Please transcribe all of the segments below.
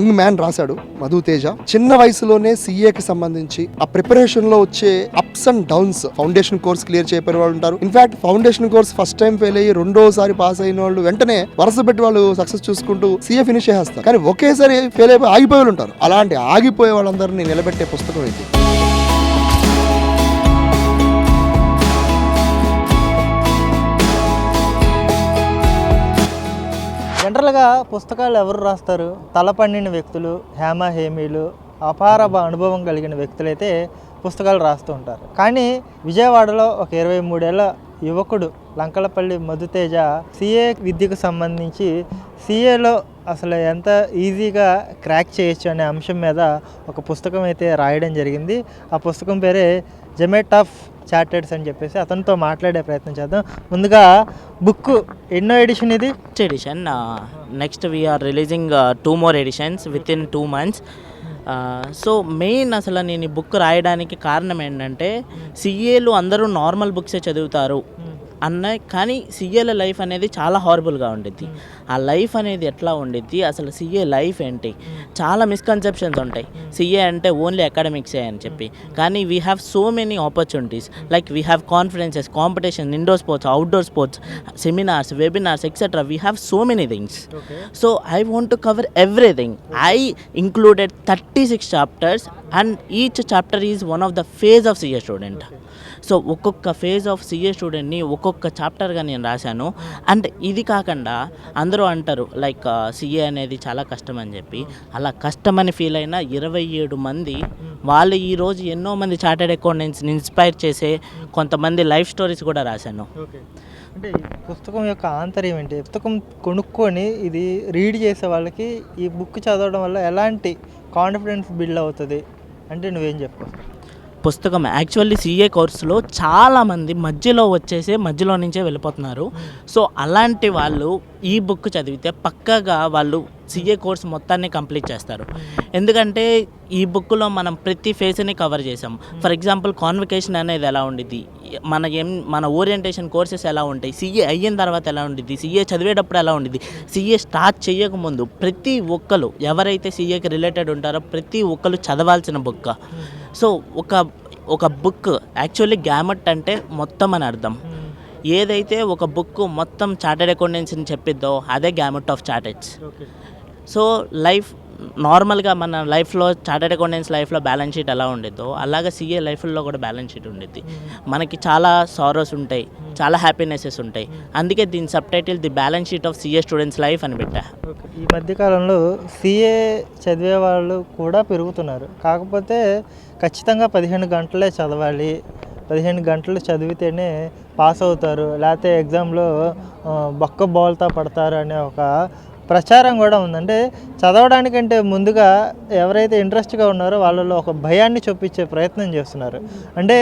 Young man రాశాడు, మధు తేజ. చిన్న వయసులోనే సీఏకి సంబంధించి ఆ ప్రిపరేషన్ లో వచ్చే ups and downs, foundation course clear చేయని వాళ్ళు ఉంటారు. In fact foundation course first time fail అయ్యి రెండోసారి పాస్ అయిన వాళ్ళు వెంటనే వరుస పెట్టి వాళ్ళు సక్సెస్ చూసుకుంటూ సీఏ ఫినిష్ చేస్తారు. కానీ ఒకేసారి ఫెయిల్ అయిపోయి ఆగిపోయి ఉంటారు. అలాంటి ఆగిపోయే వాళ్ళందరినీ నిలబెట్టే పుస్తకం ఇది. జనరల్గా పుస్తకాలు ఎవరు రాస్తారు? తలపండిన వ్యక్తులు, హేమీలు, అపార అనుభవం కలిగిన వ్యక్తులైతే పుస్తకాలు రాస్తూ ఉంటారు. కానీ విజయవాడలో ఒక 23 ఏళ్ల యువకుడు లంకలపల్లి మధుతేజ సీఏ విద్యకు సంబంధించి సీఏలో అసలు ఎంత ఈజీగా క్రాక్ చేయొచ్చు అనే అంశం మీద ఒక పుస్తకం అయితే రాయడం జరిగింది. ఆ పుస్తకం పేరే జెమెట్ ఆఫ్ చార్టర్డ్స్ అని చెప్పేసి అతనితో మాట్లాడే ప్రయత్నం చేద్దాం. ముందుగా బుక్ ఎన్నో ఎడిషన్ ఇది? Edition. Next we are releasing 2 more editions within 2 months. So main అసలు నేను ఈ బుక్ రాయడానికి కారణం ఏంటంటే సీఏలు అందరూ నార్మల్ బుక్సే చదువుతారు కానీ సీఏల లైఫ్ అనేది చాలా హారబుల్గా ఉండిద్ది. ఆ లైఫ్ అనేది ఎట్లా ఉండిద్ది, అసలు సీఏ లైఫ్ ఏంటి, చాలా మిస్కన్సెప్షన్స్ ఉంటాయి. సీఏ అంటే ఓన్లీ అకాడమిక్సే అని చెప్పి, కానీ we have so many opportunities. Like we have conferences, competition, indoor sports, outdoor sports, seminars, webinars, etcetera. We have so many things. So I want to cover everything. I included 36 chapters and each chapter is one of the phase of CA student. So ఒక్కొక్క phase of CA స్టూడెంట్ని ఒక్కొక్క చాప్టర్గా నేను రాశాను. And ఇది కాకుండా అందరూ అంటారు like CA అనేది చాలా కష్టం అని చెప్పి. అలా కష్టమని ఫీల్ అయిన 27 మంది వాళ్ళు ఈరోజు ఎన్నో మంది చార్టెడ్ అకౌంటెంట్స్ని ఇన్స్పైర్ చేసే కొంతమంది లైఫ్ స్టోరీస్ కూడా రాశాను. అంటే ఈ పుస్తకం యొక్క ఆంతర్యం ఏంటి? పుస్తకం కొనుక్కొని ఇది రీడ్ చేసే వాళ్ళకి ఈ బుక్ చదవడం వల్ల ఎలాంటి కాన్ఫిడెన్స్ బిల్డ్ అవుతుంది అంటే నువ్వేం చెప్పు? పుస్తకం యాక్చువల్లీ సీఏ కోర్సులో చాలామంది మధ్యలో నుంచే వెళ్ళిపోతున్నారు. సో అలాంటి వాళ్ళు ఈ బుక్ చదివితే పక్కాగా వాళ్ళు సీఏ కోర్స్ మొత్తాన్ని కంప్లీట్ చేస్తారు. ఎందుకంటే ఈ బుక్లో మనం ప్రతి ఫేజ్ని కవర్ చేసాం. ఫర్ ఎగ్జాంపుల్ కాన్వకేషన్ అనేది ఎలా ఉండిద్ది, మన ఓరియంటేషన్ కోర్సెస్ ఎలా ఉంటాయి, సీఏ అయిన తర్వాత ఎలా ఉండిద్ది, సీఏ చదివేటప్పుడు ఎలా ఉండిద్ది, సీఏ స్టార్ట్ చేయకముందు ప్రతి ఒక్కరు ఎవరైతే సీఏకి రిలేటెడ్ ఉంటారో ప్రతి ఒక్కరు చదవాల్సిన బుక్. సో ఒక బుక్ యాక్చువల్లీ గ్యామట్ అంటే మొత్తం అని అర్థం. ఏదైతే ఒక బుక్ మొత్తం చార్టెడ్ అకౌంటెన్సీని చెప్పిద్దో అదే గ్యామట్ ఆఫ్ చార్టెడ్స్. సో లైఫ్ నార్మల్గా మన లైఫ్లో చార్టెడ్ అకౌంటెన్స్ లైఫ్లో బ్యాలెన్స్ షీట్ ఎలా ఉండిద్దో అలాగే సీఏ లైఫ్లో కూడా బ్యాలెన్స్ షీట్ ఉండిద్ది. మనకి చాలా సారోస్ ఉంటాయి, చాలా హ్యాపీనెసెస్ ఉంటాయి. అందుకే దీని sub title the balance sheet of CA students life అని పెట్టా. ఈ మధ్యకాలంలో సీఏ చదివే వాళ్ళు కూడా పెరుగుతున్నారు. కాకపోతే ఖచ్చితంగా 15 గంటలే చదవాలి, 15 గంటలు చదివితేనే పాస్ అవుతారు, లేకపోతే ఎగ్జామ్లో బొక్క బోల్తా పడతారు అనే ఒక ప్రచారం కూడా ఉందంటే చదవడానికంటే ముందుగా ఎవరైతే ఇంట్రెస్ట్గా ఉన్నారో వాళ్ళలో ఒక భయాన్ని చూపించే ప్రయత్నం చేస్తున్నారు. అంటే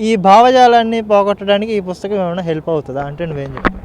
ఈ భావజాలాన్ని పోగొట్టడానికి ఈ పుస్తకం ఏమైనా హెల్ప్ అవుతుందా అంటే నువ్వేం చెప్పు?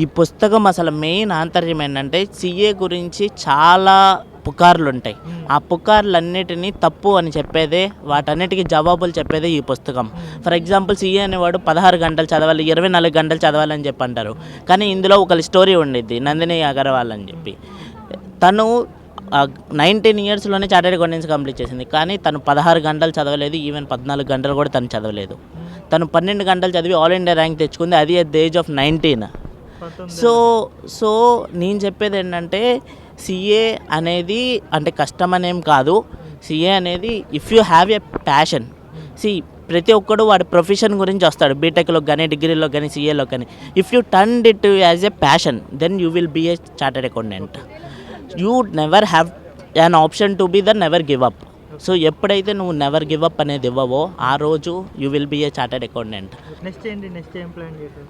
ఈ పుస్తకం అసలు మెయిన్ ఆంతర్యం ఏంటంటే సీఏ గురించి చాలా పుకార్లు ఉంటాయి. ఆ పుకార్లన్నిటినీ తప్పు అని చెప్పేదే, వాటన్నిటికీ జవాబులు చెప్పేదే ఈ పుస్తకం. ఫర్ ఎగ్జాంపుల్ సీఏ అనేవాడు 16 గంటలు చదవాలి, 24 గంటలు చదవాలని చెప్పి అంటారు. కానీ ఇందులో ఒక స్టోరీ ఉండిద్ది, నందిని అగర్వాల్ అని చెప్పి. తను 19 yearsలోనే చార్టెడ్ అకౌంటెన్సీ కంప్లీట్ చేసింది. కానీ తను 16 గంటలు చదవలేదు, ఈవెన్ 14 గంటలు కూడా తను చదవలేదు. తను 12 గంటలు చదివి ఆల్ ఇండియా ర్యాంక్ తెచ్చుకుంది, అది at the age of 19. So నేను చెప్పేది ఏంటంటే సీఏ అనేది అంటే కష్టం అనేం కాదు. సీఏ అనేది if you have a passion, ప్రతి ఒక్కడు వాడి ప్రొఫెషన్ గురించి వస్తాడు, బీటెక్లో కానీ డిగ్రీలో కానీ సీఏలో కానీ. If you turn it as a passion then you will be a chartered accountant. You never have an option to be the never give up. So ఎప్పుడైతే నువ్వు నెవర్ గివ్ అప్ అనేది ఇవ్వవో ఆ రోజు you will be a chartered accountant. Next ఏం plan చేశారు?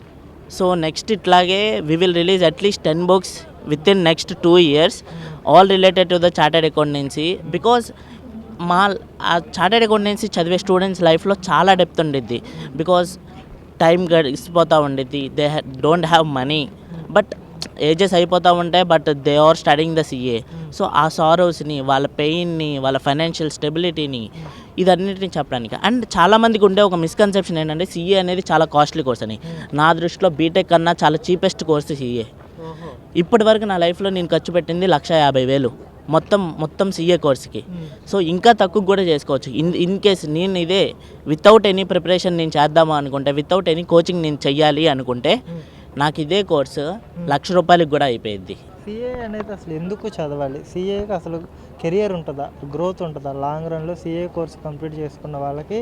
So next ఇట్లాగే we will release at least 10 books within next 2 years, all related to the chartered accountancy. Because ఆ చార్టెడ్ అకౌంటెన్సీ చదివే students లైఫ్లో చాలా డెప్త్ ఉండిద్ది. బికాజ్ టైం గడిచిపోతూ ఉండిద్ది, they don't have money, but ages అయిపోతూ ఉంటాయి, but they are studying the CA. So ఆ సారోస్ని, వాళ్ళ పెయిన్ని, వాళ్ళ ఫైనాన్షియల్ స్టెబిలిటీని, ఇదన్నిటిని చెప్పడానికి. అండ్ చాలామందికి ఉండే ఒక మిస్కన్సెప్షన్ ఏంటంటే సీఏ అనేది చాలా కాస్ట్లీ కోర్స్ అని. నా దృష్టిలో బీటెక్ కన్నా చాలా చీపెస్ట్ కోర్సు సీఏ. ఇప్పటి వరకు నా లైఫ్లో నేను ఖర్చు పెట్టింది 1,50,000. మొత్తం సీఏ కోర్స్కి. సో ఇంకా తక్కువ కూడా చేసుకోవచ్చు. ఇన్ కేస్ నేను ఇదే వితౌట్ ఎనీ ప్రిపరేషన్ నేను చేద్దాము అనుకుంటే, వితౌట్ ఎనీ కోచింగ్ నేను చెయ్యాలి అనుకుంటే, నాకు ఇదే కోర్సు ₹1,00,000 కూడా అయిపోయింది. సిఏ అనేది అసలు ఎందుకు చదవాలి? సిఏకి అసలు కెరియర్ ఉంటుందా, గ్రోత్ ఉంటుందా? లాంగ్ రన్లో సిఏ కోర్స్ కంప్లీట్ చేసుకున్న వాళ్ళకి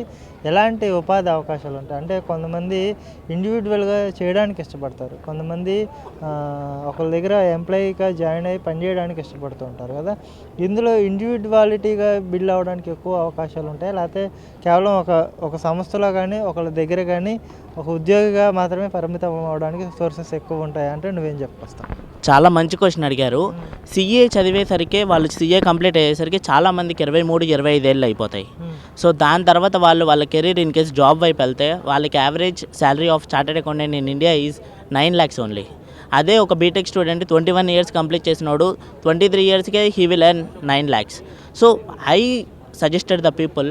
ఎలాంటి ఉపాధి అవకాశాలు ఉంటాయి? అంటే కొంతమంది ఇండివిజువల్గా చేయడానికి ఇష్టపడతారు, కొంతమంది ఒకళ్ళ దగ్గర ఎంప్లాయీగా జాయిన్ అయ్యి పనిచేయడానికి ఇష్టపడుతూ ఉంటారు కదా. ఇందులో ఇండివిజువాలిటీగా బిల్డ్ అవ్వడానికి ఎక్కువ అవకాశాలు ఉంటాయి, లేకపోతే కేవలం ఒక సంస్థలో కానీ ఒకళ్ళ దగ్గర కానీ ఒక ఉద్యోగిగా మాత్రమే పరిమితం అవ్వడానికి సోర్సెస్ ఎక్కువ ఉంటాయి అంటే నువ్వేం చెప్పొస్తావు? చాలా మంచి క్వశ్చన్ అడిగారు. సిఏ చదివేసరికి వాళ్ళు సిఏ కంప్లీట్ అయ్యేసరికి చాలామందికి 23-25 ఏళ్ళు అయిపోతాయి. సో దాని తర్వాత వాళ్ళ కెరీర్ ఇన్ కేస్ జాబ్ వైపు వెళ్తే వాళ్ళకి average salary of chartered accountant in India is 9 lakhs only. అదే ఒక బీటెక్ స్టూడెంట్ 21 years కంప్లీట్ చేసినోడు 23 yearsకే he will earn 9 lakhs. So I suggested the people,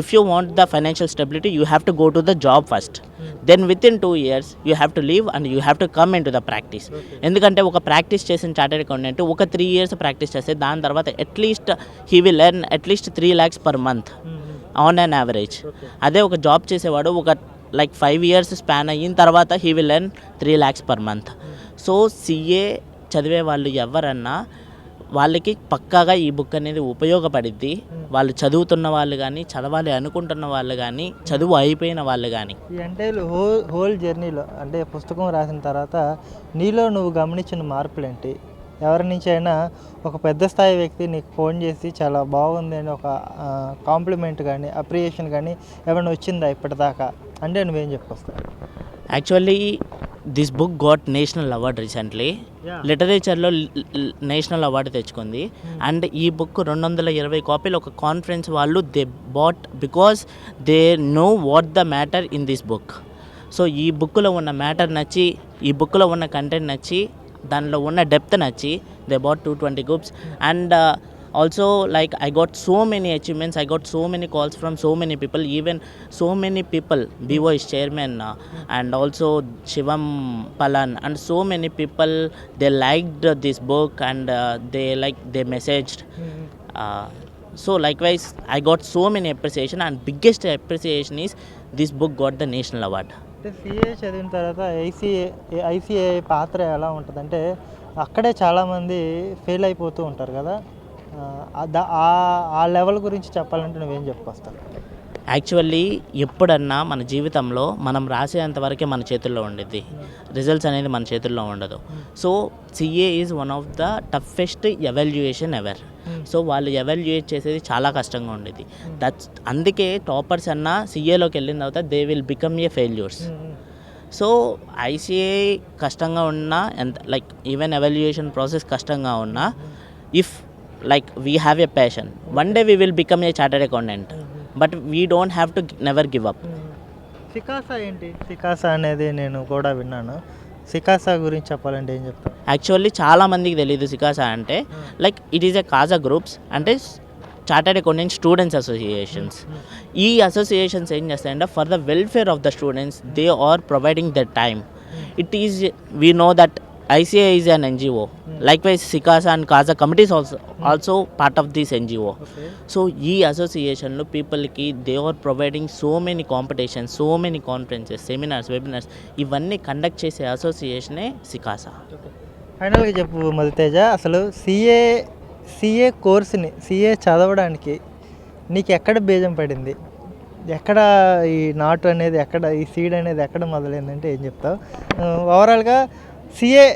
if you want the financial stability, you have to go to the job first. Then within 2 years you have to leave and you have to come into the practice. ఎందుకంటే ఒక practice చేసిన chartered accountant ఒక 3 years practice చేస్తే దాని తర్వాత at least he will earn at least 3 lakhs per month on an average. అదే ఒక job చేసేవాడు ఒక 5 years స్పాన్ అయిన తర్వాత he will earn 3 lakhs per month. So CA చదివే వాళ్ళు ఎవరన్నా వాళ్ళకి పక్కాగా ఈ బుక్ అనేది ఉపయోగపడిద్ది. వాళ్ళు చదువుతున్న వాళ్ళు కానీ, చదవాలి అనుకుంటున్న వాళ్ళు కానీ, చదువు అయిపోయిన వాళ్ళు కానీ. అంటే హోల్ జర్నీలో అంటే పుస్తకం రాసిన తర్వాత నీలో నువ్వు గమనించిన మార్పులు ఏంటి? ఎవరి నుంచి అయినా ఒక పెద్ద స్థాయి వ్యక్తి నీకు ఫోన్ చేసి చాలా బాగుంది అని ఒక కాంప్లిమెంట్ కానీ అప్రియేషన్ కానీ ఏమైనా వచ్చిందా ఇప్పటిదాకా అంటే నువ్వేం చెప్పొస్తావు? Actually this book got national award recently. లిటరేచర్లో నేషనల్ అవార్డు తెచ్చుకుంది. అండ్ ఈ బుక్ 220 కాపీలు ఒక కాన్ఫరెన్స్ వాళ్ళు they bought because they know what the matter in this book. So ఈ బుక్లో ఉన్న మ్యాటర్ నచ్చి, ఈ బుక్లో ఉన్న కంటెంట్ నచ్చి, దానిలో ఉన్న డెప్త్ నచ్చి they bought 220 groups. And also like I got so many achievements, I got so many calls from so many people, even so many people, BO is chairman and also Shivam Palan and so many people, they liked this book and they messaged. So likewise I got so many appreciation and biggest appreciation is this book got the national award. CA చదివిన తర్వాత ICA పాత్ర ఎలా ఉంటుందంటే అక్కడే చాలామంది fail అయిపోతూ ఉంటారు కదా. ఆ లెవెల్ గురించి చెప్పాలంటే నువ్వేం చెప్పుకొస్తావు? యాక్చువల్లీ ఎప్పుడన్నా మన జీవితంలో మనం రాసేంతవరకే మన చేతుల్లో ఉండిద్ది, రిజల్ట్స్ అనేది మన చేతుల్లో ఉండదు. So CA is one of the toughest evaluation ever. So వాళ్ళు ఎవాల్యుయేట్ చేసేది చాలా కష్టంగా ఉండేది. అందుకే టాపర్స్ అన్న సిఏలోకి వెళ్ళిన తర్వాత they will become a failures. So ICA కష్టంగా ఉన్నా, ఎంత ఈవెన్ ఎవాల్యుయేషన్ ప్రాసెస్ కష్టంగా ఉన్నా, if we have a passion, one day we will become a chartered accountant, but we don't have to never give up. సికాసా ఏంటి? సికాసా అనేది నేను కూడా విన్నాను. సికాసా గురించి చెప్పాలంటే ఏం చెప్తాను? యాక్చువల్లీ చాలా మందికి తెలియదు సికాసా అంటే. It is a CASA groups అంటే చార్టెడ్ అకౌంటెంట్ స్టూడెంట్స్ అసోసియేషన్స్. ఈ అసోసియేషన్స్ ఏం చేస్తాయంటే for the welfare of the students they are providing the time. It is we know that ICA is an NGO. Likewise, Sikasa and Kaza committees also part of this NGO. Okay. So, ee association lo people ki they are providing so many competitions, so many conferences, seminars, webinars. ఇవన్నీ conduct చేసే అసోసియేషనే సికాసా. ఫైనల్గా చెప్పు మధుతేజ, అసలు CA కోర్సుని CA చదవడానికి నీకు ఎక్కడ బీజం పడింది? ఎక్కడ ఈ నాటు అనేది, ఎక్కడ ఈ సీడ్ అనేది ఎక్కడ మొదలైందంటే ఏం చెప్తావు? ఓవరాల్గా సిఏ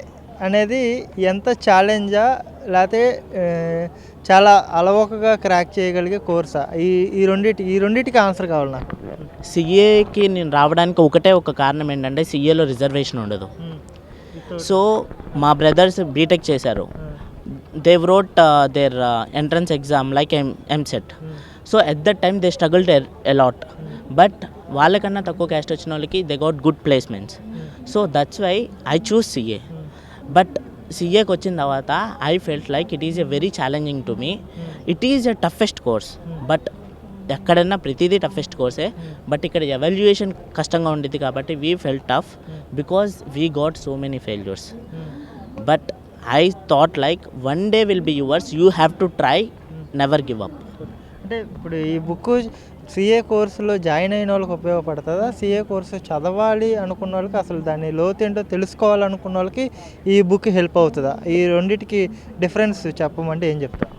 అనేది ఎంత ఛాలెంజా లేకపోతే చాలా అలవోకగా క్రాక్ చేయగలిగే కోర్సా? ఈ రెండింటికి ఆన్సర్ కావాలి నాకు. సిఏకి నేను రావడానికి ఒక కారణం ఏంటంటే సిఏలో రిజర్వేషన్ ఉండదు. సో మా బ్రదర్స్ బీటెక్ చేశారు, they wrote their entrance exam like MCET. So at that time they struggled a lot, but వాళ్ళకన్నా తక్కువ క్యాస్ట్ వచ్చిన వాళ్ళకి they got good placements. So that's why I choose CA. But సిఏకి వచ్చిన తర్వాత I felt like it is a very challenging to me. It is a toughest course, but ఎక్కడన్నా ప్రతిదీ toughest కోర్సే. బట్ ఇక్కడ ఎవాల్యుయేషన్ కష్టంగా ఉండేది కాబట్టి we felt tough because we got so many failures. But I thought like one day will be yours, you have to try, never give up. అంటే ఇప్పుడు ఈ బుక్ సిఏ కోర్సులో జాయిన్ అయిన వాళ్ళకి ఉపయోగపడుతుందా, సిఏ కోర్సు చదవాలి అనుకున్న వాళ్ళకి, అసలు దాని లోతేంటో తెలుసుకోవాలనుకున్న వాళ్ళకి ఈ బుక్ హెల్ప్ అవుతుందా? ఈ రెండింటికి డిఫరెన్స్ చెప్పమంటే ఏం చెప్తారు?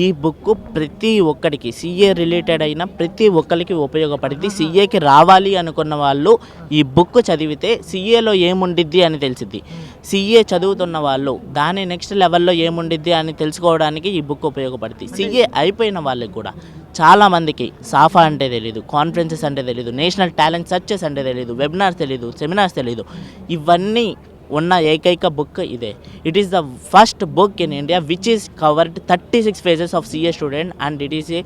ఈ బుక్ ప్రతి ఒక్కరికి, సిఏ రిలేటెడ్ అయిన ప్రతి ఒక్కరికి ఉపయోగపడింది. సిఏకి రావాలి అనుకున్న వాళ్ళు ఈ బుక్ చదివితే సిఏలో ఏముండిద్ది అని తెలిసిద్ది. సిఏ చదువుతున్న వాళ్ళు దాని నెక్స్ట్ లెవెల్లో ఏముండిద్ది అని తెలుసుకోవడానికి ఈ బుక్ ఉపయోగపడుతుంది. సిఏ అయిపోయిన వాళ్ళకి కూడా చాలామందికి సాఫా అంటే తెలీదు, కాన్ఫరెన్సెస్ అంటే తెలీదు, నేషనల్ టాలెంట్ సర్చెస్ అంటే తెలీదు, వెబినార్స్ తెలీదు, సెమినార్స్ తెలీదు. ఇవన్నీ ఉన్న ఏకైక బుక్ ఇదే. It is the first book in India which is covered 36 phases of CA student and it is a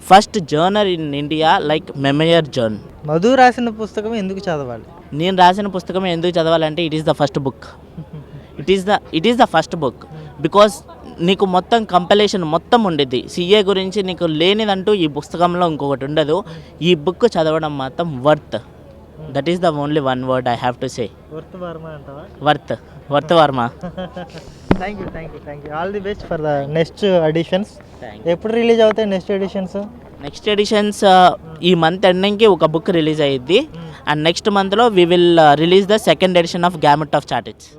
first journal in India like memoir journey. Madhu రాసిన పుస్తకం ఎందుకు చదవాలి? నేను రాసిన పుస్తకం ఎందుకు చదవాలంటే it is the first book. It is the first book because నీకు మొత్తం కంపలేషన్ మొత్తం ఉండిద్ది. సిఏ గురించి నీకు లేనిదంటూ ఈ పుస్తకంలో ఇంకొకటి ఉండదు. ఈ బుక్ చదవడం మాత్రం worth. That is the only one word I have to say. Worth Varma అంటావా? Worth Varma. Thank you. All the best for the next editions. ఎప్పుడు రిలీజ్ అవుతాయి నెక్స్ట్ ఎడిషన్స్? నెక్స్ట్ ఎడిషన్స్ ఈ మంత్ ఎండింగ్కి ఒక బుక్ రిలీజ్ అయ్యిద్ది and next మంత్లో we will release the second edition of gamut of చార్టెట్స్.